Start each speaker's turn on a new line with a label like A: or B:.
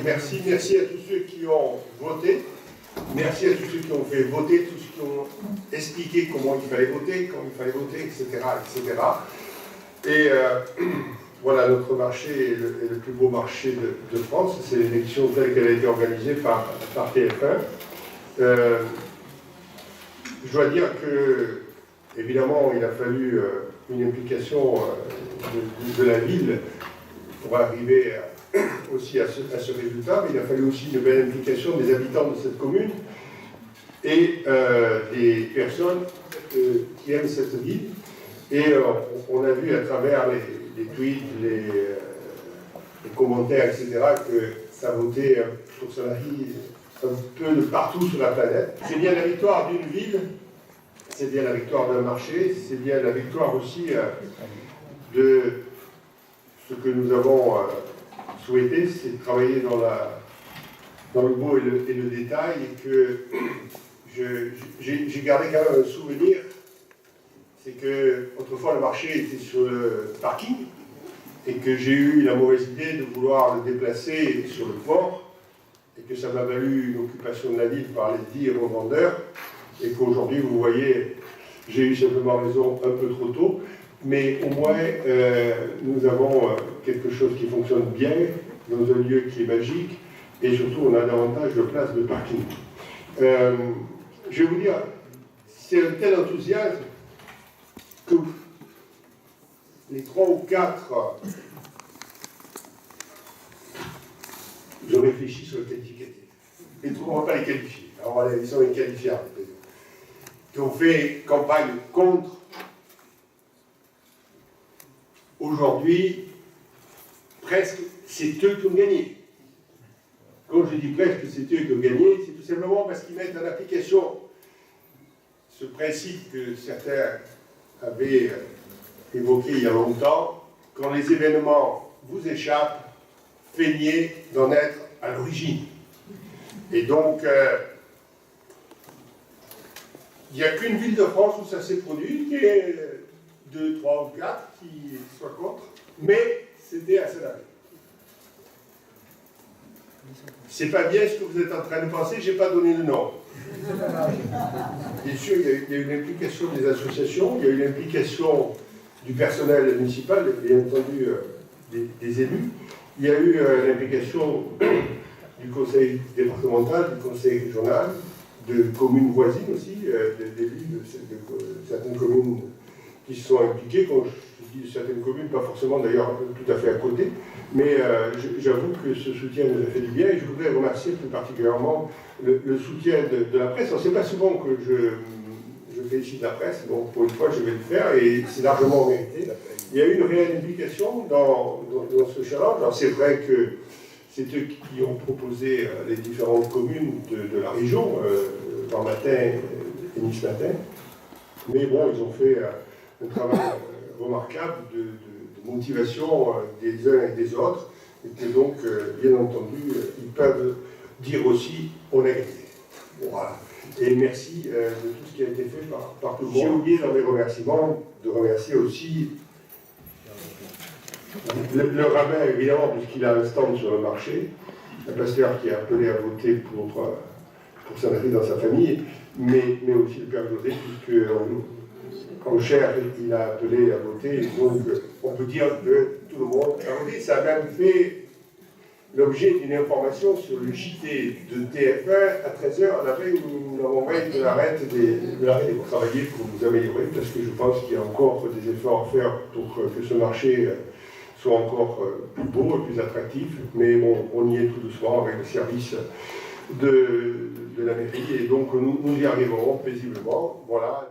A: merci à tous ceux qui ont voté, merci à tous ceux qui ont fait voter, tous ceux qui ont expliqué comment il fallait voter, quand il fallait voter, etc. etc. Et voilà, notre marché est le plus beau marché de France. C'est l'élection telle qu'elle a été organisée par TF1. Je dois dire que, évidemment, il a fallu une implication de la ville pour arriver aussi à ce résultat, mais il a fallu aussi une belle implication des habitants de cette commune et des personnes qui aiment cette ville. Et on a vu à travers les tweets, les commentaires, etc., que ça votait pour Solari un peu de partout sur la planète. C'est bien la victoire d'une ville, c'est bien la victoire d'un marché, c'est bien la victoire aussi de ce que nous avons souhaité, c'est de travailler dans le beau et le détail, et que j'ai gardé quand même un souvenir, c'est que autrefois le marché était sur le parking, et que j'ai eu la mauvaise idée de vouloir le déplacer sur le port, et que ça m'a valu une occupation de la ville par les dires revendeurs, et qu'aujourd'hui, vous voyez, j'ai eu simplement raison un peu trop tôt, mais au moins, nous avons quelque chose qui fonctionne bien, dans un lieu qui est magique, et surtout, on a davantage de places de parking. Je vais vous dire, c'est un tel enthousiasme que les 3 ou 4, je réfléchis sur le qualificatif. Les 3, on ne va pas les qualifier. Alors, ils sont inqualifiables, qui ont fait campagne contre. Aujourd'hui, presque, c'est eux qui ont gagné. Quand je dis presque, c'est eux qui ont gagné, c'est tout simplement parce qu'ils mettent en application ce principe que certains avaient évoqué il y a longtemps: quand les événements vous échappent, feignez d'en être à l'origine. Et donc, il n'y a qu'une ville de France où ça s'est produit, qui est 2, 3 ou 4 qui soient contre, mais c'était à Solari. C'est pas bien ce que vous êtes en train de penser, j'ai pas donné le nom. Bien sûr, il y a eu l'implication des associations, il y a eu l'implication du personnel municipal, bien entendu des élus, il y a eu l'implication du conseil départemental, du conseil régional, de communes voisines aussi, d'élus de certaines communes qui se sont impliquées. Quand je dis certaines communes, pas forcément d'ailleurs tout à fait à côté, mais j'avoue que ce soutien nous a fait du bien, et je voudrais remercier plus particulièrement le soutien de la presse. C'est pas souvent que je félicite la presse, donc pour une fois je vais le faire, et c'est largement mérité. Il y a eu une réelle implication dans ce challenge. Alors c'est vrai que c'est eux qui ont proposé les différentes communes de la région, Grand Matin et Nice Matin, mais bon, ils ont fait un travail remarquable de motivation des uns et des autres, et que donc, bien entendu, ils peuvent dire aussi on a gagné. Voilà. Et merci de tout ce qui a été fait par tout le monde. J'ai oublié dans mes remerciements de remercier aussi le rabbin, évidemment, puisqu'il a un stand sur le marché, un pasteur qui a appelé à voter pour Solari dans sa famille, mais aussi le père José, puisque en chair, il a appelé à voter, donc on peut dire que tout le monde a voté. Ça a même fait l'objet d'une information sur le JT de TF1 à 13h, la veille où nous avons envoyé de l'arrêt des travailler pour nous améliorer, parce que je pense qu'il y a encore des efforts à faire pour que ce marché soit encore plus beau et plus attractif, mais bon, on y est tout doucement avec le service de la mairie, et donc nous y arriverons paisiblement. Voilà.